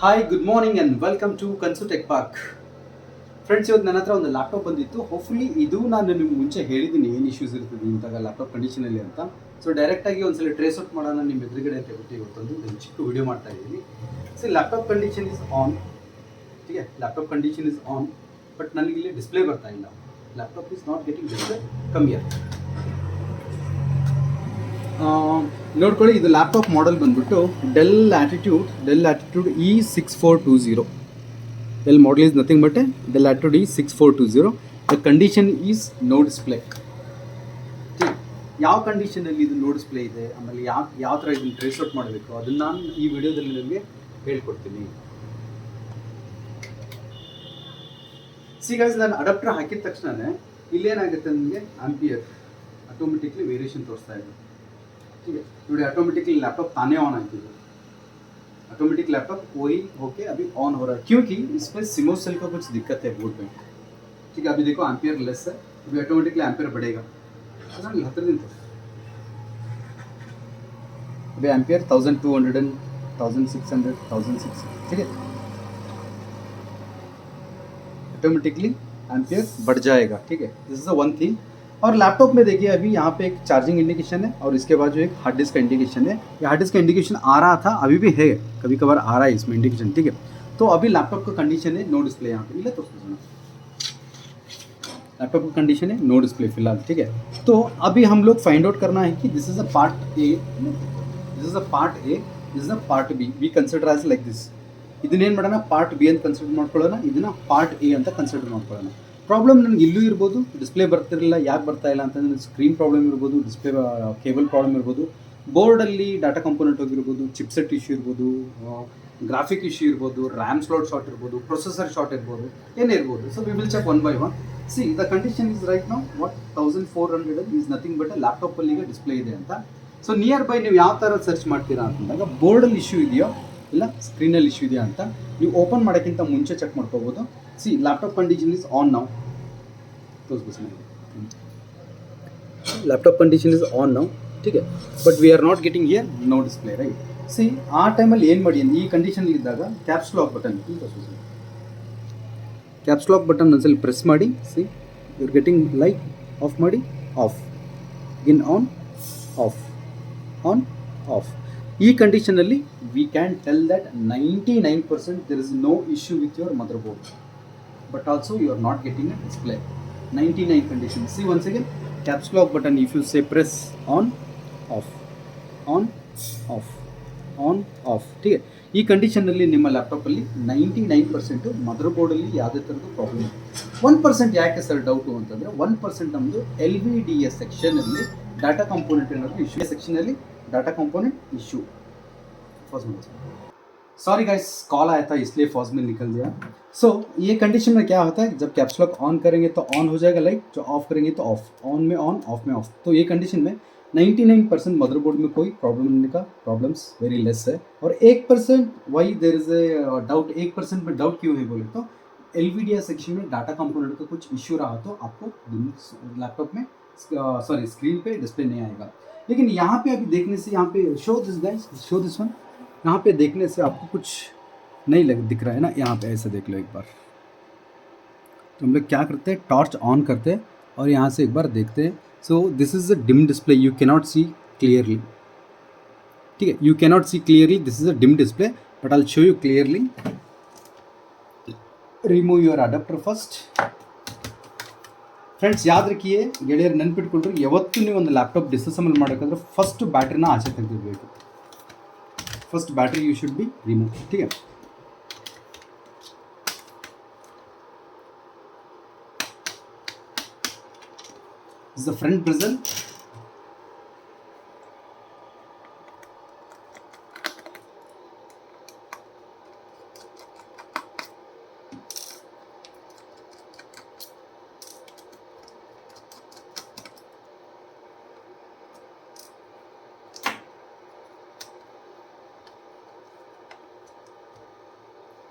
Hi good morning and welcome to Kansu tech park. Friends, ಇವತ್ತು ನನ್ನ ಹತ್ರ ಒಂದು ಲ್ಯಾಪ್ಟಾಪ್ ಬಂದಿತ್ತು. ಹೋಪ್ಫುಲಿ ಇದು ನಾನು ನಿಮ್ಗೆ ಮುಂಚೆ ಹೇಳಿದ್ದೀನಿ ಏನು ಇಶ್ಯೂಸ್ ಇರ್ತದೆ ಇಂತಾಗ ಲ್ಯಾಪ್ಟಾಪ್ ಕಂಡೀಷನಲ್ಲಿ ಅಂತ. ಸೊ ಡೈರೆಕ್ಟಾಗಿ ಒಂದ್ಸಲ ಟ್ರೇಸ್ ಔಟ್ ಮಾಡೋಣ ನಿಮ್ಮ ಎದುರುಗಡೆ ಅಂತ ಹೇಳ್ಬಿಟ್ಟು ಇವತ್ತೊಂದು ಒಂದು ಚಿಕ್ಕ ವಿಡಿಯೋ ಮಾಡ್ತಾ ಇದ್ದೀನಿ. So laptop condition is on. ठीक है, laptop condition is on, but ನನಗೆ ಇಲ್ಲಿ ಡಿಸ್ಪ್ಲೇ ಬರ್ತಾ ಇಲ್ಲ. Laptop is not getting display. Come here. ನೋಡ್ಕೊಳ್ಳಿ, ಇದು ಲ್ಯಾಪ್ಟಾಪ್ ಮಾಡೆಲ್ ಬಂದ್ಬಿಟ್ಟು del attitude E6420. Del model is nothing but a Dell Latitude E6420. The condition is no display. ಯಾವ ಕಂಡೀಷನಲ್ಲಿ ಇದು no display ಇದೆ, ಆಮೇಲೆ ಯಾವ ಥರ ಇದನ್ನು ಟ್ರೇಸ್ ಔಟ್ ಮಾಡಬೇಕು ಅದನ್ನು ನಾನು ಈ ವಿಡಿಯೋದಲ್ಲಿ ನಿಮಗೆ ಹೇಳ್ಕೊಡ್ತೀನಿ. ಗೈಸ್, ನಾನು ಅಡಾಪ್ಟರ್ ಹಾಕಿದ ತಕ್ಷಣ ಇಲ್ಲೇನಾಗುತ್ತೆ ನನಗೆ ಆಂಪಿಯರ್ ಆಟೋಮೆಟಿಕ್ಲಿ ವೇರಿಯೇಷನ್ ತೋರಿಸ್ತಾ ಇದೆ. ನೋಡಿ, ऑटोमेटिकली लैपटॉप ताने ऑन आती है. ऑटोमेटिक लैपटॉप वही होके अभी ऑन हो रहा है, क्योंकि इसमें सिमोस सेल का कुछ दिक्कत है बोर्ड में. ठीक है, अभी देखो एम्पियर लेस है, अभी ऑटोमेटिकली एम्पियर बढ़ेगा. अभी एम्पियर 1200 1600 1600. ठीक है, ऑटोमेटिकली एम्पियर बढ़ जाएगा. ठीक है, this is the one thing. और लैपटॉप में देखिए अभी यहाँ पे एक चार्जिंग इंडिकेशन है और इसके बाद जो एक हार्ड डिस्क का इंडिकेशन है. ये हार्ड डिस्क का इंडिकेशन आ रहा था, अभी भी है, कभी कभार आ रहा है इसमें इंडिकेशन. ठीक है, तो अभी लैपटॉप का कंडीशन है नो डिस्प्ले. यहाँ पे मिले तो लैपटॉप का कंडीशन है नो डिस्प्ले फिलहाल. ठीक है, तो अभी हम लोग फाइंड आउट करना है कि this is a part A, this is a part A, this is a part B. We consider as like this. ಇದನ್ನೇನು ಮಾಡೋಣ, ಪಾರ್ಟ್ ಬಿ ಅಂತ ಕನ್ಸಿಡರ್ ಮಾಡ್ಕೊಳ್ಳೋಣ, ಇದನ್ನ ಪಾರ್ಟ್ ಎ ಅಂತ ಕನ್ಸಿಡರ್ ಮಾಡ್ಕೊಳ್ಳೋಣ. ಪ್ರಾಬ್ಲಮ್ ನನಗೆ ಇಲ್ಲೂ ಇರ್ಬೋದು, ಡಿಸ್ಪ್ಲೇ ಬರ್ತಿರಲಿಲ್ಲ. ಯಾಕೆ ಬರ್ತಾ ಇಲ್ಲ ಅಂತಂದರೆ ಸ್ಕ್ರೀನ್ ಪ್ರಾಬ್ಲಮ್ ಇರ್ಬೋದು, ಡಿಸ್ಪ್ಲೇ ಕೇಬಲ್ ಪ್ರಾಬ್ಲಮ್ ಇರ್ಬೋದು, ಬೋರ್ಡಲ್ಲಿ ಡಾಟಾ ಕಂಪೋನೆಂಟ್ ಹೋಗಿರ್ಬೋದು, ಚಿಪ್ಸೆಟ್ ಇಶ್ಯೂ ಇರ್ಬೋದು, ಗ್ರಾಫಿಕ್ ಇಶ್ಯೂ ಇರ್ಬೋದು, ರ್ಯಾಮ್ ಸ್ಲಾಟ್ ಶಾರ್ಟ್ ಇರ್ಬೋದು, ಪ್ರೊಸೆಸರ್ ಶಾರ್ಟ್ ಇರ್ಬೋದು, ಏನೇ ಇರ್ಬೋದು. So we will check one by one. See the condition is right now what 1400 is nothing but ಲ್ಯಾಪ್ಟಾಪಲ್ಲಿ ಈಗ ಡಿಸ್ಪ್ಲೇ ಇದೆ ಅಂತ. ಸೊ ನಿಯರ್ ಬೈ ನೀವು ಯಾವ ಥರ ಸರ್ಚ್ ಮಾಡ್ತೀರಾ ಅಂತಂದಾಗ ಬೋರ್ಡಲ್ಲಿ ಇಶ್ಯೂ ಇದೆಯೋ ಇಲ್ಲ ಸ್ಕ್ರೀನಲ್ಲಿ ಇಶ್ಯೂ ಇದೆಯಾ ಅಂತ ನೀವು ಓಪನ್ ಮಾಡೋಕ್ಕಿಂತ ಮುಂಚೆ ಚೆಕ್ ಮಾಡ್ಕೋಬೋದು. See laptop condition is on now. Laptop condition is on now. ठीक है, but we are not getting here no display. Right, see आ टाइमಲ್ಲಿ ಏನು ಮಾಡಿ ಈ ಕಂಡೀಷನ್ ಇದ್ದಾಗ caps lock button, caps lock button ಒಂದ್ಸಲ ಪ್ರೆಸ್ ಮಾಡಿ. See you are getting light off ಮಾಡಿ, off in off on off. ಈ ಕಂಡೀಷನಲ್ಲಿ we can tell that 99% there is no issue with your motherboard, but also you are not getting a display. 99 condition. See once again, caps lock button, if you say press on off on off on off. ठीक है, ಈ ಕಂಡೀಷನಲ್ಲಿ ನಿಮ್ಮ ಲ್ಯಾಪ್ಟಾಪಲ್ಲಿ 99% mother ಬೋರ್ಡಲ್ಲಿ ಯಾವುದೇ ಥರದ್ದು problem ಇಲ್ಲ. 1% ಯಾಕೆ sir doubt ಅಂತಂದರೆ 1% ನಮ್ಮದು LVDA ಸೆಕ್ಷನಲ್ಲಿ ಡಾಟಾ ಕಂಪೋನೆಂಟ್ ಏನಾದರೂ ಇಶ್ಯೂ, ಸೆಕ್ಷನಲ್ಲಿ data component issue. Sorry guys, call आया था इसलिए फॉज में निकल गया. सो ये कंडीशन में क्या होता है, जब कैप्स लॉक ऑन करेंगे तो ऑन हो जाएगा लाइट, जो ऑफ करेंगे तो ऑफ, ऑन में ऑन, ऑफ में ऑफ. तो ये कंडीशन में 99% मदरबोर्ड में कोई प्रॉब्लम होने का प्रॉब्लम्स वेरी लेस है. और 1% why there is a doubt, 1% में डाउट क्यों है बोले तो LVDA सेक्शन में डाटा कंपोनेंट का कुछ इश्यू रहा तो आपको लैपटॉप में सॉरी स्क्रीन पे डिस्प्ले नहीं आएगा. लेकिन यहाँ पे अभी देखने से, यहाँ पे show this guys, show this one, यहाँ पे देखने से आपको कुछ नहीं दिख रहा है ना. यहाँ पे ऐसे देख लो एक बार. तो हम लोग क्या करते हैं, टॉर्च ऑन करते हैं और यहाँ से एक बार देखते हैं. So this is a dim display, you cannot see clearly. ठीक है, you cannot see clearly, this is a dim display, but I will show you clearly. Remove your adapter first. Friends, ಯಾದ ರಖಿಯೇ ಗೆಳೆಯರು, ನೆನ್ಪಿಟ್ಕೊಳ್ರಿ, ಯಾವತ್ತೂ ನೀವು ಒಂದು ಲ್ಯಾಪ್ಟಾಪ್ ಡಿಸಸೆಂಬಲ್ ಮಾಡೋಕ್ಕಾದ್ರೆ ಫಸ್ಟ್ ಬ್ಯಾಟ್ರಿನ ಆಚೆ ತೆಗೆದಿರಬೇಕು. First battery you should be remove. ठीक है, this is the front bezel.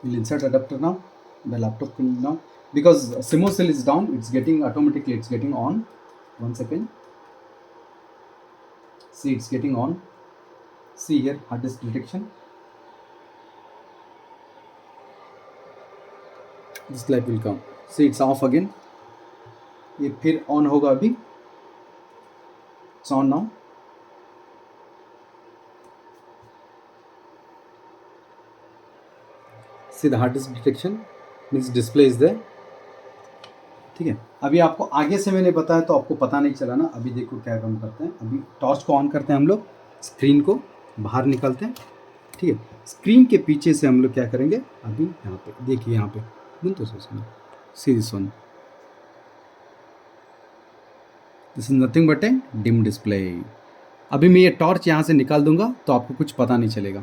We'll insert adapter now. The laptop will now, because CMOS cell is down, it's getting automatically, it's getting on. 1 second. See, it's getting on. See here, hard disk detection. This light will come, see it's off again, ये फिर on होगा, अभी it's on now. See the hard disk detection means display is there. ठीक है, अभी आपको आगे से मैंने बताया तो आपको पता नहीं चला ना। अभी देखो क्या काम करते हैं, अभी टॉर्च को ऑन करते हैं हम लोग, स्क्रीन को बाहर निकालते हैं। ठीक है, स्क्रीन के पीछे से हम लोग क्या करेंगे, अभी यहाँ पे देखिए, यहाँ पे तो see this one, this is nothing but a dim display. अभी मैं ये टॉर्च यहाँ से निकाल दूंगा तो आपको कुछ पता नहीं चलेगा।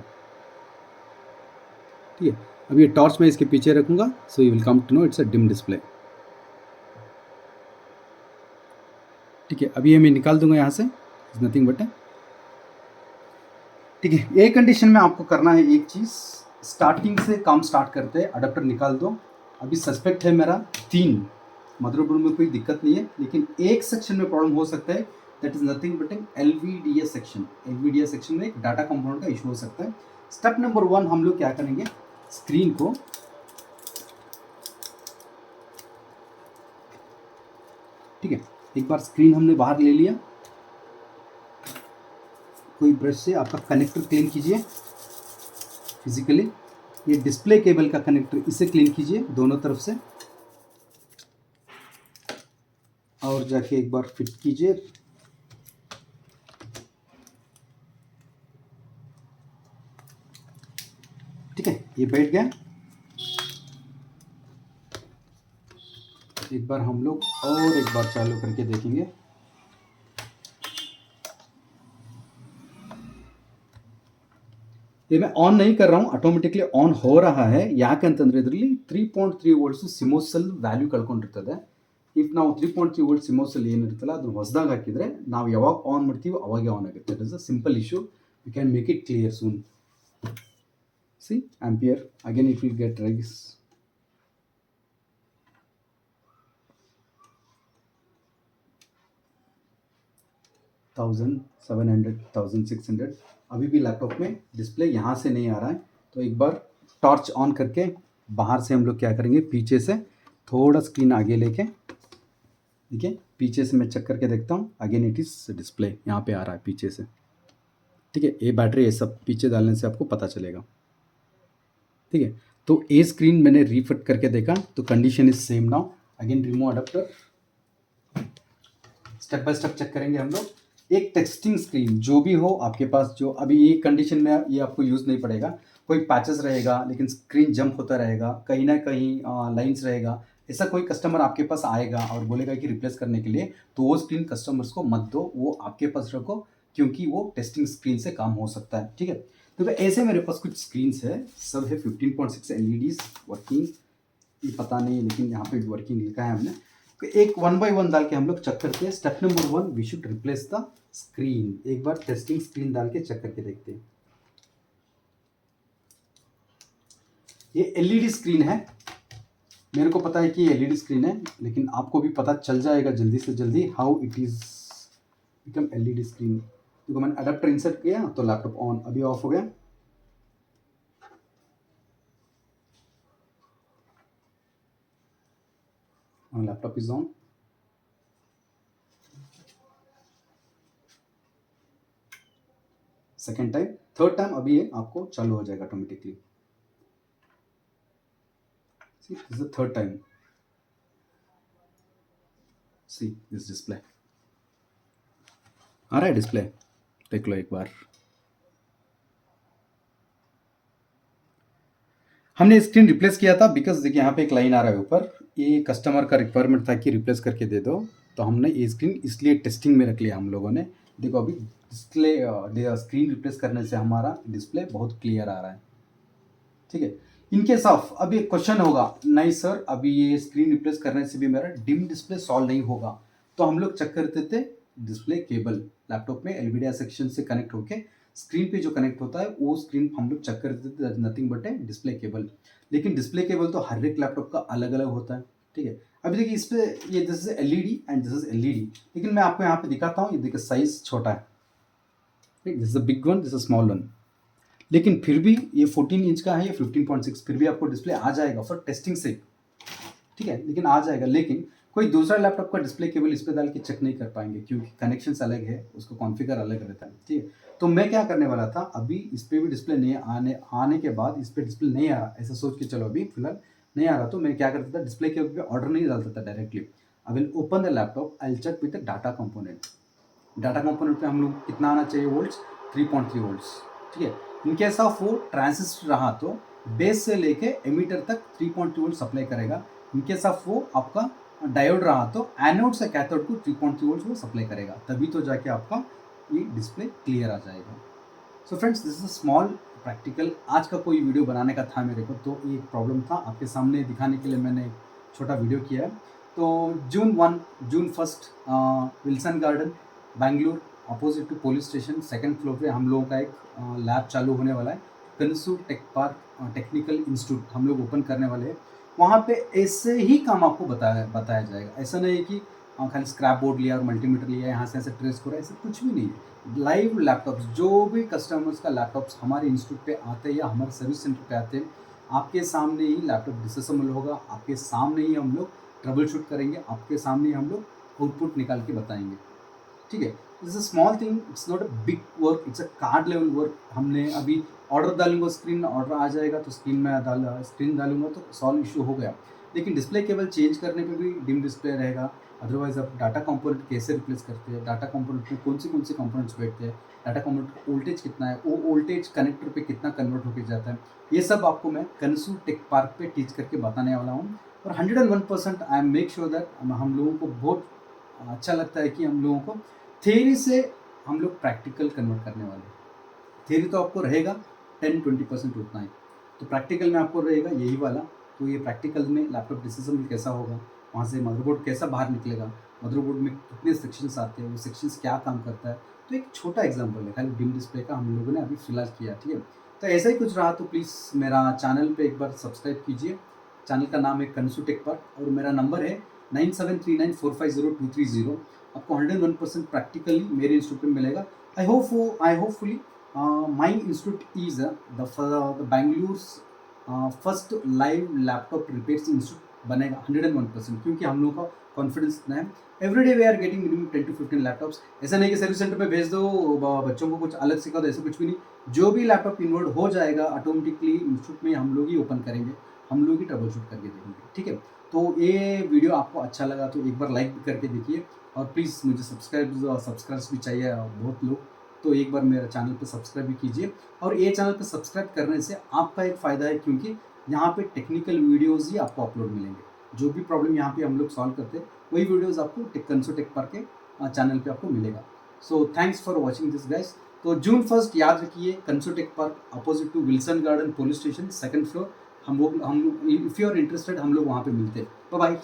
ठीक है, अभी ये टॉर्च मैं इसके पीछे रखूंगा, so you will come to know it's a dim display. ठीक है, अभी ये मैं निकाल दूंगा यहाँ से, नथिंग बट है। ठीक है, ये कंडीशन में आपको करना है एक चीज़, स्टार्टिंग से काम स्टार्ट करते हैं, अडाप्टर निकाल दो। अभी सस्पेक्ट है मेरा 3, मदरबोर्ड में कोई दिक्कत नहीं है, लेकिन एक सेक्शन में प्रॉब्लम हो सकता है, that is nothing but an LVDS section. LVDS section में एक डाटा कंपोनेंट का इशू हो सकता है। स्टेप नंबर 1 हम लोग क्या करेंगे, स्क्रीन को ठीक है, एक बार स्क्रीन हमने बाहर ले लिया, कोई ब्रश से आपका कनेक्टर क्लीन कीजिए फिजिकली। ये डिस्प्ले केबल का कनेक्टर, इसे क्लीन कीजिए दोनों तरफ से, और जाके एक बार फिट कीजिए। ठीक है, ये बैठ गया। एक बार हम लोग और एक बार चालू करके देखेंगे। ये मैं ऑन नहीं कर रहा हूँ, ऑटोमेटिकली ऑन हो रहा है। ಯಾಕೆ ಅಂತಂದ್ರೆ ಇದರಲ್ಲಿ 3.3 ವೋಲ್ಟ್ಸ್ ಸಿಮೋಸೆಲ್ ವ್ಯಾಲ್ಯೂ ಕಳ್ಕೊಂಡಿರ್ತದೆ. ಇಫ್ ನಾವು 3.3 ವೋಲ್ಟ್ ಸಿಮೋಸೆಲ್ ಏನಿರುತ್ತಲ್ಲ ಅದನ್ನ ಹೊಸದಾಗಿ ಹಾಕಿದ್ರೆ ನಾವು ಯಾವಾಗ ಆನ್ ಮಾಡ್ತೀವಿ ಅವಾಗೆ ಆನ್ ಆಗುತ್ತೆ. It is a simple issue, we can make it clear soon. See ampere again it will get rise. Thousand 700 1600 अभी भी लैपटॉप में डिस्प्ले यहाँ से नहीं आ रहा है, तो एक बार टॉर्च ऑन करके बाहर से हम लोग क्या करेंगे, पीछे से थोड़ा स्क्रीन आगे लेके, ठीक है, पीछे से मैं चेक करके देखता हूँ। अगेन इट इज़ डिस्प्ले यहाँ पे आ रहा है पीछे से। ठीक है, ये बैटरी ये सब पीछे डालने से आपको पता चलेगा। ठीक है, तो ये स्क्रीन मैंने रीफिट करके देखा तो condition is same now. Again remove adapter, step by step check करेंगे हम लोग। एक टेक्सटिंग स्क्रीन जो भी हो आपके पास, जो अभी ये कंडीशन में ये आपको यूज़ नहीं पड़ेगा, कोई पैचेस रहेगा लेकिन स्क्रीन जंप होता रहेगा, कहीं ना कहीं लाइंस रहेगा, ऐसा कोई कस्टमर आपके पास आएगा और बोलेगा कि रिप्लेस करने के लिए, तो वो स्क्रीन कस्टमर्स को मत दो, वो आपके पास रखो, क्योंकि वो टेस्टिंग स्क्रीन से काम हो सकता है। ठीक है, तो ऐसे मेरे पास कुछ स्क्रीन्स है, सब है 15.6 LEDs वर्किंग, ये पता नहीं लेकिन यहाँ पे वर्किंग लिखा है हमने। एक 1 बाय 1 डाल के हम लोग चेक करते हैं। Step number 1 we should replace the screen. एक बार टेस्टिंग स्क्रीन डाल के चेक करके देखते हैं। ये LED स्क्रीन है, मेरे को पता है कि ये LED स्क्रीन है, लेकिन आपको भी पता चल जाएगा जल्दी से जल्दी how it is become LED screen. देखो मैंने अडेप्टर इंसर्ट किया तो लैपटॉप ऑन, अभी ऑफ हो गया। Laptop is on. Second time, third time अभी ये आपको चालू हो जाएगा automatically. See this is the third time, see this display आ रहा है, डिस्प्ले देख लो एक बार। हमने स्क्रीन रिप्लेस किया था बिकॉज देखिए यहाँ पे एक लाइन आ रहा है ऊपर, ये कस्टमर का रिक्वायरमेंट था कि रिप्लेस करके दे दो, तो हमने ये स्क्रीन इसलिए टेस्टिंग में रख लिया हम लोगों ने। देखो अभी डिस्प्ले स्क्रीन रिप्लेस करने से हमारा डिस्प्ले बहुत क्लियर आ रहा है। ठीक है, इनकेस ऑफ अभी एक क्वेश्चन होगा, नहीं सर अभी ये स्क्रीन रिप्लेस करने से भी मेरा डिम डिस्प्ले सॉल्व नहीं होगा, तो हम लोग चेक करते थे डिस्प्ले केबल लैपटॉप में LVDI सेक्शन से कनेक्ट होके स्क्रीन पे जो कनेक्ट होता है वो स्क्रीन हम लोग चेक करते थे, नथिंग बट है डिस्प्ले केबल। लेकिन डिस्प्ले केबल तो हर एक लैपटॉप का अलग अलग होता है। ठीक है, अभी देखिए इस पे ये this is LED and this is LED, लेकिन मैं आपको यहाँ पे दिखाता हूँ, ये देखिए साइज छोटा है, this is a big one, this is small one, लेकिन फिर भी ये 14 इंच का है, ये 15.6, फिर भी आपको डिस्प्ले आ जाएगा फॉर टेस्टिंग से। ठीक है, लेकिन आ जाएगा। लेकिन कोई दूसरा लैपटॉप का डिस्प्ले केबल इस पे डाल के चेक नहीं कर पाएंगे क्योंकि कनेक्शंस अलग है, उसको कॉन्फ़िगर अलग रहता है, ठीक है। तो मैं क्या करने वाला था, अभी इस पे भी डिस्प्ले नहीं आने आने के बाद इस पे डिस्प्ले नहीं आ रहा, ऐसा सोच के चलो अभी फिलहाल नहीं आ रहा, तो मैं क्या करता था, डिस्प्ले केबल पे ऑर्डर नहीं डालता था directly. I will open the laptop, I will check with the data component. Data component पे हम लोग कितना आना चाहिए वोल्ट्स, 3.3 वोल्ट्स, ठीक है। इन केस ऑफ वो ट्रांजिस्टर रहा तो बेस से लेके एमीटर तक 3.2 वोल्ट सप्लाई करेगा। इन केस ऑफ वो आपका डायोड रहा तो एनोड से कैथोड को 3.3 वोल्ट वो सप्लाई करेगा, तभी तो जाके आपका ये डिस्प्ले क्लियर आ जाएगा। So friends, this is a small practical. आज का कोई वीडियो बनाने का था मेरे को, तो एक प्रॉब्लम था आपके सामने दिखाने के लिए मैंने एक छोटा वीडियो किया है। तो जून 1 Wilson Garden Bengaluru opposite to police station second floor पे हम लोगों का एक लैब चालू होने वाला है। कनसू टेक पार्क टेक्निकल इंस्टीट्यूट हम लोग ओपन करने वाले हैं। वहाँ पे ऐसे ही काम आपको बताया जाएगा। ऐसा नहीं है कि खाली स्क्रैप बोर्ड लिया और मल्टीमीटर लिया, यहाँ से ऐसे ट्रेस करा, ऐसा कुछ भी नहीं है। लाइव लैपटॉप्स, जो भी कस्टमर्स का लैपटॉप्स हमारे इंस्टीट्यूट पे आते हैं या हमारे सर्विस सेंटर पे आते हैं, आपके सामने ही लैपटॉप डिसअसेंबल होगा, आपके सामने ही हम लोग ट्रबल शूट करेंगे, आपके सामने ही हम लोग आउटपुट निकाल के बताएंगे, ठीक है। It's a small thing, it's not a big work, it's a card level work. हमने अभी ऑर्डर डालूंगा, स्क्रीन ऑर्डर आ जाएगा तो स्क्रीन डालूंगा तो सॉल्व इशू हो गया। लेकिन डिस्प्ले केबल चेंज करने पे भी डिम डिस्प्ले रहेगा। अदरवाइज आप डाटा कंपोनेंट कैसे रिप्लेस करते हैं, डाटा कंपोनेंट में कौन से कंपोनेंट्स बैठते हैं, डाटा कंपोनेंट का वोल्टेज कितना है, वो वोल्टेज कनेक्टर पे कितना कन्वर्ट होकर जाता है, ये सब आपको मैं कनसू टेक पार्क पे टीच करके बताने वाला हूँ। और 101% I am make sure that हम लोगों को बहुत अच्छा लगता है कि हम लोगों को थ्योरी से हम लोग प्रैक्टिकल कन्वर्ट करने वाले हैं। थ्योरी तो आपको रहेगा 10-20% उतना ही, तो प्रैक्टिकल में आपको रहेगा यही वाला। तो ये प्रैक्टिकल में लैपटॉप डिसअसेंबल कैसा होगा, वहाँ से मदरबोर्ड कैसा बाहर निकलेगा, मदरबोर्ड में कितने सेक्शंस आते हैं, वो सेक्शंस क्या काम करता है, तो एक छोटा एग्जांपल है खाली डिम डिस्प्ले का हम लोगों ने अभी फिलहाल किया, ठीक है। तो ऐसा ही कुछ रहा तो प्लीज़ मेरा चैनल पे एक बार सब्सक्राइब कीजिए। चैनल का नाम है कनसू टेक पार्क और मेरा नंबर है 9739450230। आपको 101% प्रैक्टिकली मेरे इंस्टीट्यूट में मिलेगा। I hopefully my institute is the Bangalore's first live laptop repairs institute बनेगा 101%, क्योंकि हम लोगों का कॉन्फिडेंस इतना है। Everyday we are getting minimum 10 to 15 laptops. ऐसा नहीं कि सर्विस सेंटर पे भेज दो, बच्चों को कुछ अलग सिखा दो, ऐसा कुछ भी नहीं। जो भी लैपटॉप इन्वर्ट हो जाएगा ऑटोमेटिकली इंस्टीट्यूट में हम लोग ही ओपन करेंगे, हम लोग ही ट्रबल शूट करके देखेंगे, ठीक है। तो ये वीडियो आपको अच्छा लगा तो एक बार लाइक भी करके देखिए, और प्लीज़ मुझे सब्सक्राइब्स भी चाहिए बहुत लोग, तो एक बार मेरा चैनल पे सब्सक्राइब भी कीजिए। और ये चैनल पे सब्सक्राइब करने से आपका एक फ़ायदा है, क्योंकि यहाँ पे टेक्निकल वीडियोज़ ही आपको अपलोड मिलेंगे। जो भी प्रॉब्लम यहाँ पे हम लोग सॉल्व करते हैं वही वीडियोज़ आपको कनसू टेक पार्क के चैनल पे आपको मिलेगा। So thanks for watching this guys. तो जून 1 याद रखिए, Kansu tech park opposite to Wilson Garden police station second floor. हम इफ़ यू आर इंटरेस्टेड हम लोग वहाँ पे मिलते हैं। Bye bye.